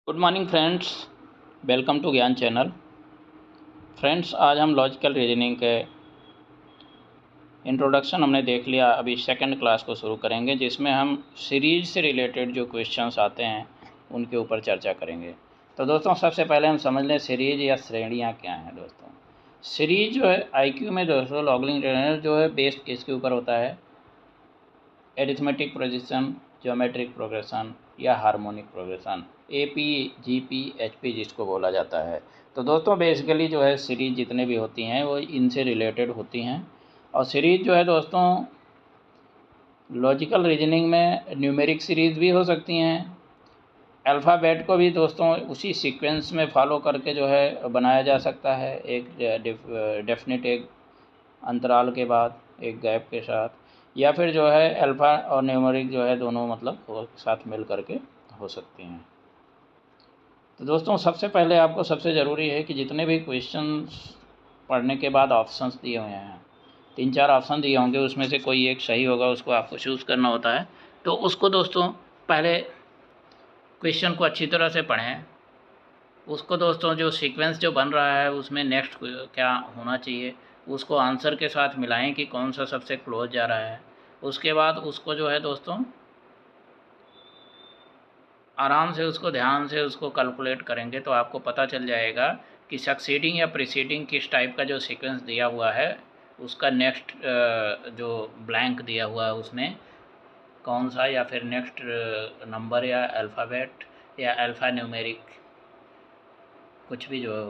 Good morning friends, welcome to Gyan channel. Friends, आज हम logical reasoning के इंट्रोडक्शन हमने देख लिया। अभी सेकंड क्लास को शुरू करेंगे, जिसमें हम सीरीज से रिलेटेड जो क्वेश्चंस आते हैं उनके ऊपर चर्चा करेंगे। तो दोस्तों, सबसे पहले हम समझ लें सीरीज या श्रेणियाँ क्या हैं। दोस्तों, सीरीज जो है आईक्यू में दोस्तों लॉगरिथमिक जो है बेस्ड किसके ऊपर होता है? एरिथमेटिक प्रोग्रेशन, ज्योमेट्रिक प्रोग्रेशन या harmonic progression, AP, GP, HP जिसको बोला जाता है। तो दोस्तों बेसिकली जो है सीरीज जितने भी होती हैं वो इनसे रिलेटेड होती हैं। और सीरीज जो है दोस्तों लॉजिकल रीजनिंग में न्यूमेरिक सीरीज भी हो सकती हैं। अल्फ़ाबेट को भी दोस्तों उसी सीक्वेंस में फॉलो करके जो है बनाया जा सकता है, एक डेफिनेट एक अंतराल के बाद एक गैप के साथ, या फिर जो है अल्फ़ा और न्यूमेरिक जो है दोनों मतलब साथ मिल करके हो सकती हैं। तो दोस्तों सबसे पहले आपको सबसे ज़रूरी है कि जितने भी क्वेश्चंस पढ़ने के बाद ऑप्शंस दिए हुए हैं, 3-4 ऑप्शन दिए होंगे, उसमें से कोई एक सही होगा, उसको आपको चूज़ करना होता है। तो उसको दोस्तों पहले क्वेश्चन को अच्छी तरह से पढ़ें। उसको दोस्तों जो सीक्वेंस जो बन रहा है उसमें नेक्स्ट क्या होना चाहिए उसको आंसर के साथ मिलाएं कि कौन सा सबसे क्लोज जा रहा है। उसके बाद उसको जो है दोस्तों आराम से उसको ध्यान से उसको कैलकुलेट करेंगे तो आपको पता चल जाएगा कि सक्सीडिंग या प्रीसीडिंग किस टाइप का जो सीक्वेंस दिया हुआ है उसका नेक्स्ट जो ब्लैंक दिया हुआ है उसमें कौन सा, या फिर नेक्स्ट नंबर या अल्फ़ाबेट या अल्फ़ा न्यूमेरिक कुछ भी जो है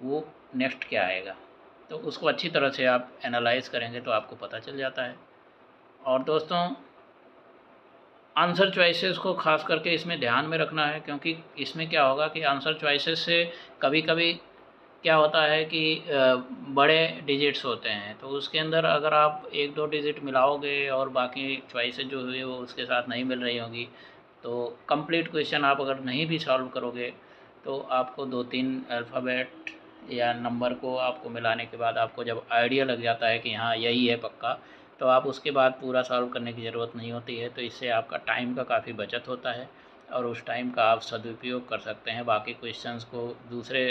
वो नेक्स्ट क्या आएगा। तो उसको अच्छी तरह से आप एनालाइज करेंगे तो आपको पता चल जाता है। और दोस्तों आंसर चॉइसेस को ख़ास करके इसमें ध्यान में रखना है, क्योंकि इसमें क्या होगा कि आंसर चॉइसेस से कभी कभी क्या होता है कि बड़े डिजिट्स होते हैं, तो उसके अंदर अगर आप 1-2 डिजिट मिलाओगे और बाकी चॉइसेस जो हुई वो उसके साथ नहीं मिल रही होंगी, तो कंप्लीट क्वेश्चन आप अगर नहीं भी सॉल्व करोगे तो आपको 2-3 अल्फ़ाबेट या नंबर को आपको मिलाने के बाद आपको जब आइडिया लग जाता है कि हाँ यही है पक्का, तो आप उसके बाद पूरा सॉल्व करने की ज़रूरत नहीं होती है। तो इससे आपका टाइम का काफ़ी बचत होता है और उस टाइम का आप सदुपयोग कर सकते हैं बाकी क्वेश्चंस को दूसरे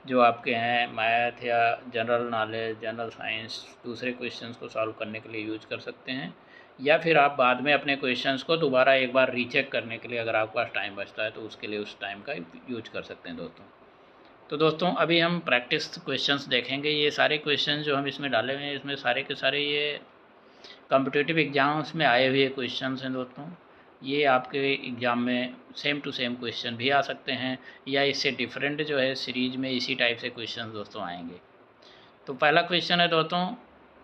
जो आपके हैं मैथ या जनरल नॉलेज, जनरल साइंस, दूसरे क्वेश्चंस को सॉल्व करने के लिए यूज कर सकते हैं, या फिर आप बाद में अपने क्वेश्चंस को दोबारा एक बार रीचेक करने के लिए अगर आपके पास टाइम बचता है तो उसके लिए उस टाइम का यूज कर सकते हैं दोस्तों। तो दोस्तों अभी हम प्रैक्टिस क्वेश्चंस देखेंगे। ये सारे क्वेश्चन जो हम इसमें डाले हुए हैं इसमें सारे के सारे ये कॉम्पिटिटिव एग्ज़ाम्स में आए हुए क्वेश्चंस हैं दोस्तों। ये आपके एग्ज़ाम में सेम टू सेम क्वेश्चन भी आ सकते हैं या इससे डिफरेंट जो है सीरीज़ में इसी टाइप से क्वेश्चन दोस्तों आएंगे। तो पहला क्वेश्चन है दोस्तों,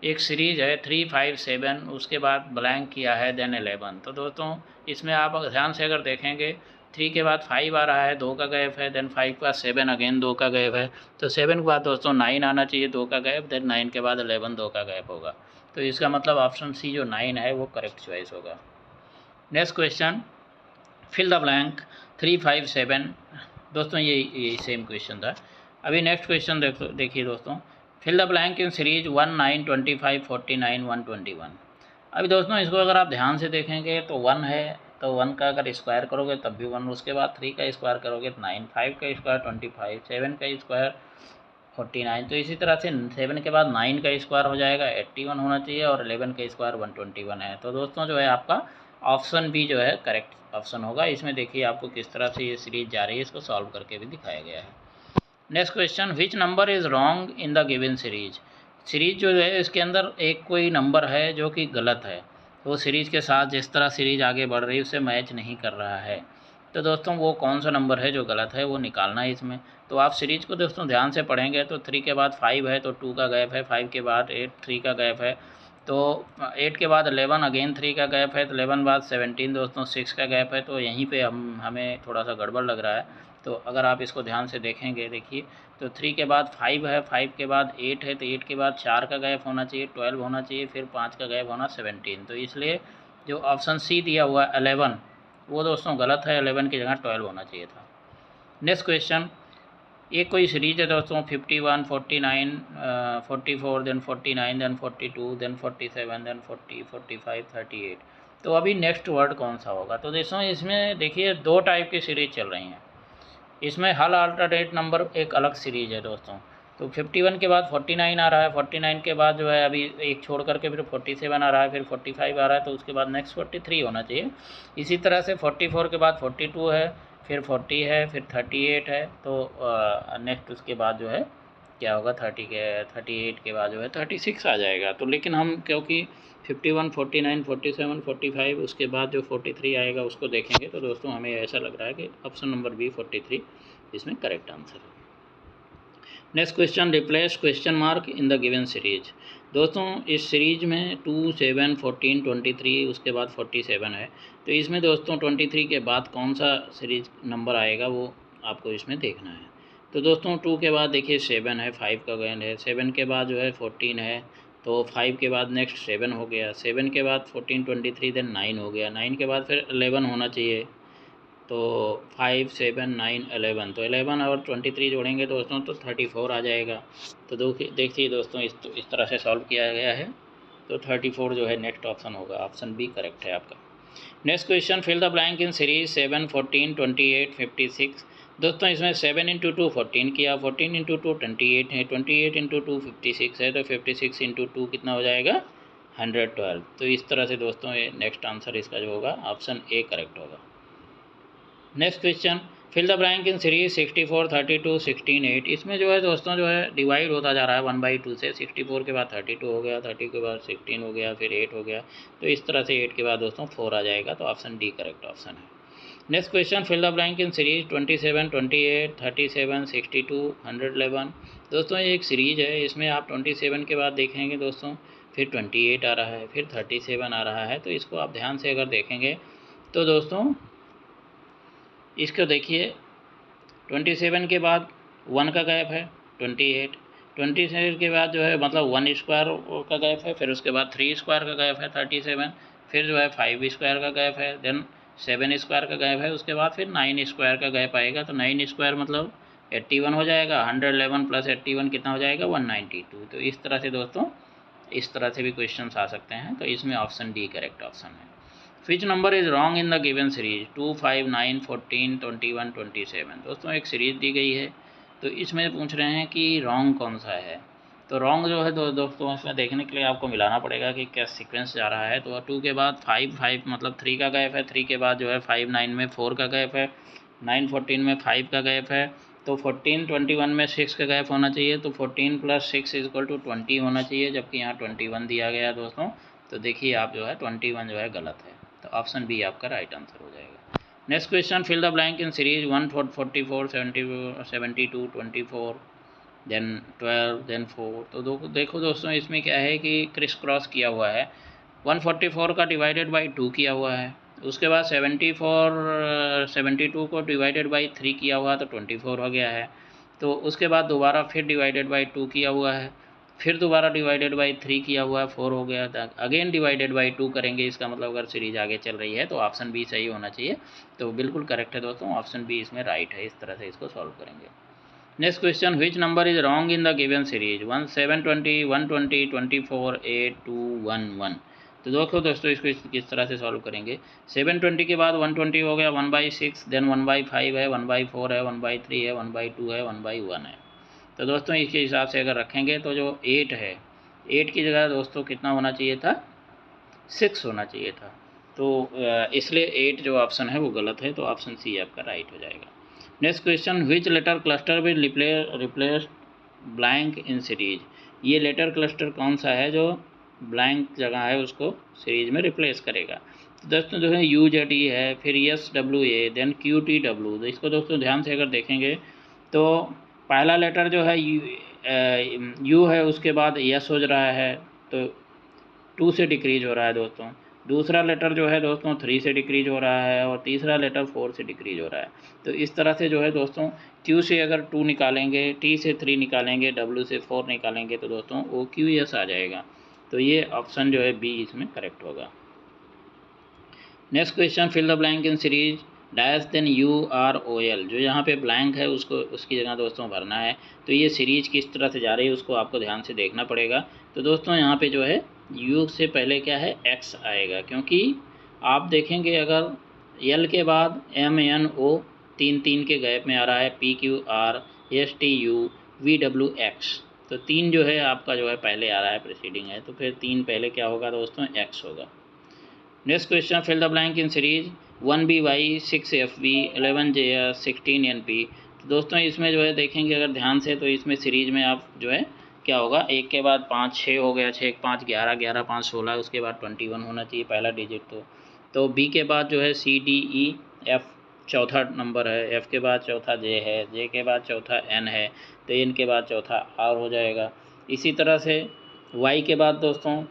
एक सीरीज़ है 3, 5, 7, उसके बाद ब्लैंक किया है देन 11। तो दोस्तों इसमें आप ध्यान से अगर देखेंगे 3 के बाद 5 आ रहा है, 2 का गैप है, देन 5 के बाद 7 अगेन 2 का गैप है, तो 7 के बाद दोस्तों 9 आना चाहिए, 2 का गैप, देन 9 के बाद 11 2 का गैप होगा। तो इसका मतलब ऑप्शन सी जो 9 है वो करेक्ट चॉइस होगा। Next question, fill the blank 3, 5, 7। दोस्तों ये सेम क्वेश्चन था। अभी नेक्स्ट क्वेश्चन देखिए दोस्तों, fill the blank in series 1, 9, 25, 49, 121। अभी दोस्तों इसको अगर आप ध्यान से देखेंगे तो 1 है, तो 1 का अगर स्क्वायर करोगे तब भी 1, उसके बाद 3 का स्क्वायर करोगे तो 9, 5 का स्क्वायर 25, 7 का स्क्वायर 49। तो इसी तरह से 7 के बाद 9 का स्क्वायर हो जाएगा 81 होना चाहिए, और 11 का स्क्वायर 121 है। तो दोस्तों जो है आपका ऑप्शन बी जो है करेक्ट ऑप्शन होगा। इसमें देखिए आपको किस तरह से ये सीरीज जा रही है, इसको सॉल्व करके भी दिखाया गया है। Next question, which number is wrong in the given series. Series जो है इसके अंदर एक कोई नंबर है जो कि गलत है, वो सीरीज के साथ जिस तरह सीरीज आगे बढ़ रही है उससे मैच नहीं कर रहा है। तो दोस्तों वो कौन सा नंबर है जो गलत है वो निकालना है इसमें। तो आप सीरीज को दोस्तों ध्यान से पढ़ेंगे तो 3 के बाद 5 है तो 2 का गैप है, 5 के बाद 8 3 का गैप है, तो 8 के बाद 11 अगेन 3 का गैप है, तो 11 बाद 17 दोस्तों 6 का गैप है। तो यहीं पे हमें थोड़ा सा गड़बड़ लग रहा है। तो अगर आप इसको ध्यान से देखेंगे देखिए तो 3 के बाद 5 है, 5 के बाद 8 है, तो 8 के बाद 4 का गैप होना चाहिए 12 होना चाहिए, फिर 5 का गैप होना 17। तो इसलिए जो ऑप्शन सी दिया हुआ 11 वो दोस्तों गलत है, 11 की जगह 12 होना चाहिए था। नेक्स्ट क्वेश्चन, एक कोई सीरीज है दोस्तों 51, 49, 44, देन 49, देन 42, देन 47, देन 40, 45, 38। तो अभी नेक्स्ट वर्ड कौन सा होगा। तो दोस्तों इसमें देखिए 2 टाइप की सीरीज चल रही हैं। इसमें हल अल्टरनेट नंबर एक अलग सीरीज है दोस्तों। तो 51 के बाद 49 आ रहा है, 49 के बाद जो है अभी एक छोड़ करके फिर 47 आ रहा है, फिर 45 आ रहा है, तो उसके बाद नेक्स्ट 43 होना चाहिए। इसी तरह से 44 के बाद 42 है, फिर 40 है, फिर 38 है, तो नेक्स्ट उसके बाद जो है क्या होगा 38 के बाद जो है 36 आ जाएगा। तो लेकिन हम क्योंकि 51, 49, 47, 45 उसके बाद जो 43 आएगा उसको देखेंगे, तो दोस्तों हमें ऐसा लग रहा है कि ऑप्शन नंबर बी 43 इसमें करेक्ट आंसर है। Next question, replace question mark in the given series. दोस्तों इस सीरीज में 2, 7, 14, 23 उसके बाद 47 है, तो इसमें दोस्तों 23 के बाद कौन सा सीरीज नंबर आएगा वो आपको इसमें देखना है। तो दोस्तों 2 के बाद देखिए 7 है, 5 का गेन है, 7 के बाद जो है 14 है, तो 5 के बाद नेक्स्ट 7 हो गया, 7 के बाद 14, 23 देन 9 हो गया, 9 के बाद फिर 11 होना चाहिए, तो 5, 7, 9, 11, तो 11 और 23 जोड़ेंगे दोस्तों तो 34 आ जाएगा। तो देखिए दोस्तों इस तरह से सॉल्व किया गया है, तो 34 जो है नेक्स्ट ऑप्शन होगा, ऑप्शन बी करेक्ट है आपका। Next question, fill the blank in series 7, 14, 28, 56। दोस्तों इसमें 7 × 2 14 किया, 14 × 2 28 है, 28 × 2 56 है, तो 56 × 2 कितना हो जाएगा 112। तो इस तरह से दोस्तों ये नेक्स्ट आंसर इसका जो होगा ऑप्शन ए करेक्ट होगा। Next question, fill the blank in series 64, 32, 16, 8। इसमें जो है दोस्तों जो है डिवाइड होता जा रहा है 1/2 से, 64 के बाद 32 हो गया, 30 के बाद 16 हो गया, फिर 8 हो गया, तो इस तरह से 8 के बाद दोस्तों 4 आ जाएगा, तो ऑप्शन डी करेक्ट ऑप्शन है। Next question, fill the blank in series 27, 28, 37, 62, 111। दोस्तों ये एक सीरीज है, इसमें आप 27 के बाद देखेंगे दोस्तों फिर 28 आ रहा है, फिर 37 आ रहा है, तो इसको आप ध्यान से अगर देखेंगे तो दोस्तों इसको देखिए 27 के बाद 1 का गैप है 28, 27 के बाद जो है मतलब 1 स्क्वायर का गैप है, फिर उसके बाद 3 स्क्वायर का गैप है 37, फिर जो है 5 स्क्वायर का गैप है, देन 7 स्क्वायर का गैप है, उसके बाद फिर 9 स्क्वायर का गैप आएगा, तो 9 स्क्वायर मतलब 81 हो जाएगा, 111 + 81 कितना हो जाएगा 192। तो इस तरह से दोस्तों इस तरह से भी क्वेश्चन आ सकते हैं, तो इसमें ऑप्शन डी करेक्ट ऑप्शन है। Which number is wrong in the given series 2, 5, 9, 14, 21, 27। दोस्तों एक सीरीज दी गई है, तो इसमें पूछ रहे हैं कि रॉन्ग कौन सा है। तो रॉन्ग जो है दोस्तों इसमें देखने के लिए आपको मिलाना पड़ेगा कि क्या सीक्वेंस जा रहा है। तो 2 के बाद 5 मतलब 3 का गैप है, 3 के बाद जो है 5, 9 में 4 का गैप है, 9, 14 में 5 का गैप है, तो 14, 21 में 6 का गैप होना चाहिए, तो 14 + 6 = 20 होना चाहिए, जबकि यहाँ 21 दिया गया है दोस्तों। तो देखिए आप जो है 21 जो है गलत है, तो ऑप्शन बी आपका राइट आंसर हो जाएगा। Next question, fill the blank in series 1, 44, 72, 24, then 12, then 4। तो देखो दोस्तों इसमें क्या है कि क्रिस क्रॉस किया हुआ है, 144 का डिवाइडेड बाई 2 किया हुआ है, उसके बाद 72 को डिवाइडेड बाई 3 किया हुआ, तो 24 हो गया है, तो उसके बाद दोबारा फिर डिवाइडेड बाई 2 किया हुआ है, फिर दोबारा डिवाइडेड बाई 3 किया हुआ है, 4 हो गया, अगेन डिवाइडेड बाई 2 करेंगे, इसका मतलब अगर सीरीज आगे चल रही है तो ऑप्शन बी सही होना चाहिए। तो बिल्कुल करेक्ट है दोस्तों, ऑप्शन बी इसमें राइट है। इस तरह से इसको सॉल्व करेंगे। Next question, which number is wrong in the given series 1, 7, 20, 120, 24, 8, 2, 1, 1। तो देखो दोस्तों इसको किस तरह से सॉल्व करेंगे। 720 के बाद 120 हो गया 1/6, देन 1/5 है, 1/4 है, 1/3 है, 1/2 है, 1/1 है। तो दोस्तों इसके हिसाब से अगर रखेंगे तो जो 8 है, 8 की जगह दोस्तों कितना होना चाहिए था 6 होना चाहिए था, तो इसलिए 8 जो ऑप्शन है वो गलत है, तो ऑप्शन सी आपका राइट हो जाएगा। Next question, which letter cluster will replace blank in series. ये लेटर क्लस्टर कौन सा है जो ब्लैंक जगह है उसको सीरीज में रिप्लेस करेगा। तो दोस्तों जो है UZE है, फिर SWA, देन QTW। तो इसको दोस्तों ध्यान से अगर देखेंगे तो पहला लेटर जो है यू है, उसके बाद यस हो रहा है, तो 2 से डिक्रीज हो रहा है दोस्तों। दूसरा लेटर जो है दोस्तों 3 से डिक्रीज हो रहा है, और तीसरा लेटर 4 से डिक्रीज हो रहा है। तो इस तरह से जो है दोस्तों Q से अगर 2 निकालेंगे, T से 3 निकालेंगे, W से 4 निकालेंगे, तो दोस्तों OQS आ जाएगा। तो ये ऑप्शन जो है बी इसमें करेक्ट होगा। Next question, fill the blank in series dash then UROL। जो यहाँ पे ब्लैंक है उसको उसकी जगह दोस्तों भरना है। तो ये सीरीज किस तरह से जा रही है उसको आपको ध्यान से देखना पड़ेगा। तो दोस्तों यहाँ पे जो है U से पहले क्या है X आएगा, क्योंकि आप देखेंगे अगर L के बाद MNO 3 3 के गैप में आ रहा है PQR STU VWX। तो 3 जो है आपका जो है पहले आ रहा है, प्रीसीडिंग है, तो फिर 3 पहले क्या होगा दोस्तों, X होगा। Next question, fill the blank in series 1BY 6FV 11JS 16NP। तो दोस्तों इसमें जो है देखेंगे अगर ध्यान से, तो इसमें सीरीज में आप जो है क्या होगा, 1 के बाद 5 6 हो गया, 6 5 11 11 5 16, उसके बाद 21 होना चाहिए पहला डिजिट। तो B के बाद जो है CDEF चौथा नंबर है, F के बाद चौथा J है, J के बाद चौथा N है, तो N के बाद चौथा R हो जाएगा। इसी तरह से Y के बाद दोस्तों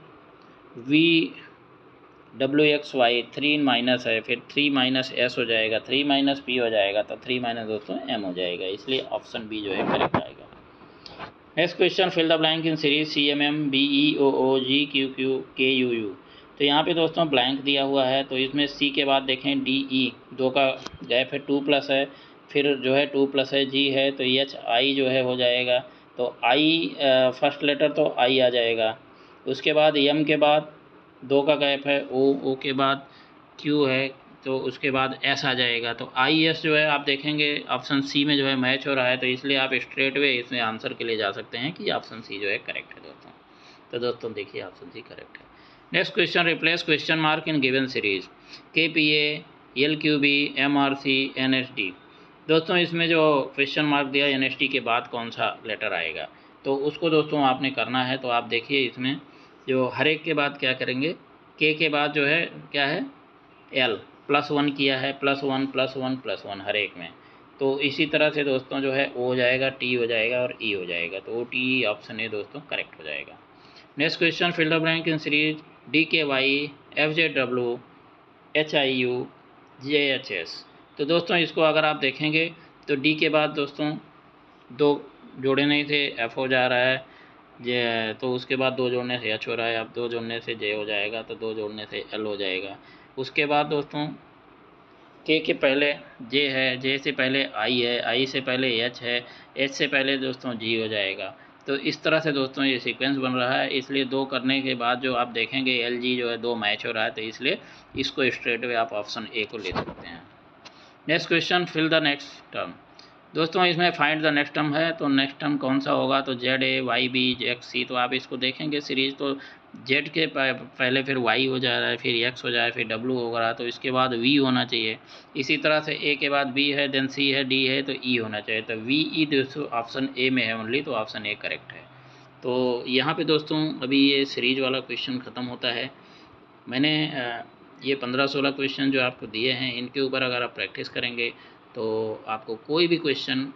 VWXY 3 माइनस है, फिर 3 माइनस S हो जाएगा, 3 माइनस P हो जाएगा, तो 3 माइनस दोस्तों M हो जाएगा, इसलिए ऑप्शन B जो है करेक्ट आएगा। Next question, fill the blank in series CMM BEOO GQQ KUU। तो यहाँ पे दोस्तों ब्लैंक दिया हुआ है, तो इसमें C के बाद देखें DE 2 का गैप है, 2 प्लस है, फिर जो है 2 प्लस है, G है, तो HI जो है हो जाएगा, तो I फर्स्ट लेटर तो I आ जाएगा। उसके बाद M के बाद 2 का गैप है, O के बाद Q है, तो उसके बाद S आ जाएगा। तो IS जो है आप देखेंगे ऑप्शन C में जो है मैच हो रहा है, तो इसलिए आप स्ट्रेट वे इसमें आंसर के लिए जा सकते हैं कि ऑप्शन C जो है करेक्ट है दोस्तों। तो दोस्तों देखिए ऑप्शन C करेक्ट है। Next question, replace question mark in given series KPA LQB MRC NSD। दोस्तों इसमें जो क्वेश्चन मार्क दिया NSD के बाद कौन सा लेटर आएगा, तो उसको दोस्तों आपने करना है। तो आप देखिए इसमें जो हर एक के बाद क्या करेंगे, K के बाद जो है क्या है L +1 किया है, +1 +1 +1 हर एक में। तो इसी तरह से दोस्तों जो है O हो जाएगा, T हो जाएगा और E हो जाएगा, तो OTE ऑप्शन ए दोस्तों करेक्ट हो जाएगा। Next question, fill the blank in series DKY FZW HIU JHS। तो दोस्तों इसको अगर आप देखेंगे तो D के बाद दोस्तों 2 जोड़े नहीं थे, F हो जा रहा है, J, तो उसके बाद 2 जोड़ने से H हो रहा है, अब 2 जोड़ने से J हो जाएगा, तो 2 जोड़ने से L हो जाएगा। उसके बाद दोस्तों K के पहले J है, J से पहले I है, I से पहले H है, H से पहले दोस्तों G हो जाएगा। तो इस तरह से दोस्तों ये सीक्वेंस बन रहा है, इसलिए 2 करने के बाद जो आप देखेंगे LG जो है 2 मैच हो रहा है, तो इसलिए इसको स्ट्रेट वे आप ऑप्शन ए को ले सकते हैं। Next question, fill the next term. दोस्तों इसमें फाइंड द नेक्स्ट टर्म है, तो नेक्स्ट टर्म कौन सा होगा, तो ZA YB XC। तो आप इसको देखेंगे सीरीज, तो Z के पहले फिर Y हो जा रहा है, फिर X हो जाए, फिर W हो रहा है, तो इसके बाद V होना चाहिए। इसी तरह से A के बाद B है, देन C है, D है, तो E होना चाहिए। तो VE दोस्तों ऑप्शन ए में है ओनली, तो ऑप्शन ए करेक्ट है। तो यहाँ पे दोस्तों अभी ये सीरीज वाला क्वेश्चन ख़त्म होता है। मैंने ये 15-16 क्वेश्चन जो आपको दिए हैं, इनके ऊपर अगर आप प्रैक्टिस करेंगे तो आपको कोई भी क्वेश्चन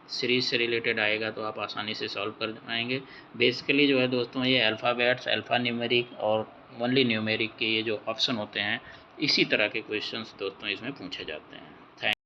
सीरीज से रिलेटेड आएगा तो आप आसानी से सॉल्व कर पाएंगे। बेसिकली जो है दोस्तों ये अल्फ़ाबेट्स, अल्फ़ा न्यूमेरिक और ओनली न्यूमेरिक के ये जो ऑप्शन होते हैं, इसी तरह के क्वेश्चंस दोस्तों इसमें पूछे जाते हैं।